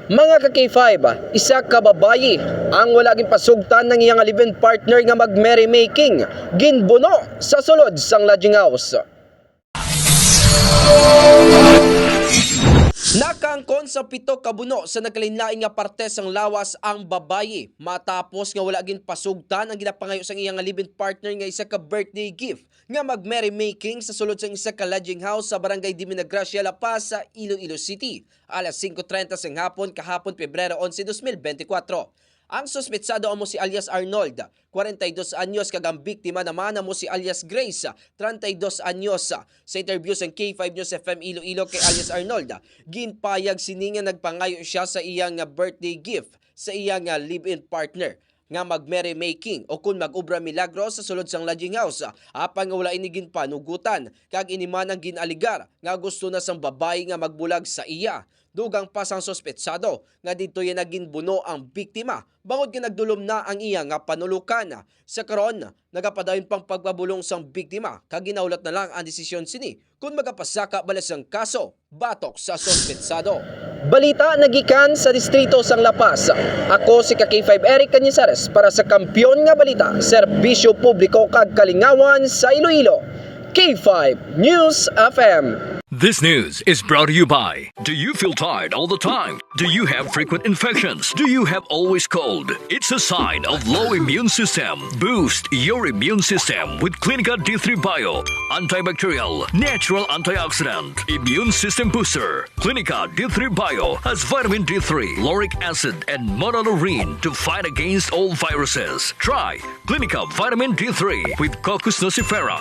Mga ka-K5, isa ka babayi ang walaging pasugtan ng iyang live-in partner nga mag-merrymaking ginbuno sa sulod sang lodging house. Nakangkon sa 7 ka buno sa naglain-lain nga parte sang lawas ang babayi matapos nga wala gin pasugtan ang ginapangayo sang iyang live-in partner nga isa ka birthday gift nga mag-merrymaking sa sulod sang isa ka lodging house sa barangay Diminagracia, La Paz sa Iloilo City. Alas 5:30 sang hapon kahapon Pebrero 11, 2024. Ang suspetsado amo si alias Arnold, 42 anyos, kagang biktima naman amo si alias Grace, 32 anyos. Sa interview sa K5 News FM Iloilo kay alias Arnold, ginpayag sini nga nagpangayo siya sa iyang birthday gift sa iyang live-in partner nga mag-merrymaking o kung mag-ubra milagro sa sulod sang lodging house. Apang nga wala inigin panugutan kag iniman ang ginaligar nga gusto na sang babae nga magbulag sa iya. Dugang pa sang sospetsado nga dito yan naging buno ang biktima bangod nga nagdulom na ang iya nga panulukan. Sa karon nagapadayon pang pagpabulong sang biktima kag ginaulat na lang ang desisyon sini kung magapasaka balas ang kaso batok sa sospetsado. Balita nagikan sa distrito sang La Paz. Ako si K5 Eric Cañizares para sa Kampiyon nga Balita, Serbisyo Publiko kag Kalingawan sa Iloilo. K5 News FM. This news is brought to you by, do you feel tired all the time? Do you have frequent infections? Do you have always cold? It's a sign of low immune system. Boost your immune system with Clinica D3 Bio, antibacterial, natural antioxidant, immune system booster. Clinica D3 Bio has vitamin D3, lauric acid, and monolurine to fight against all viruses. Try Clinica Vitamin D3 with Coccus nocifera.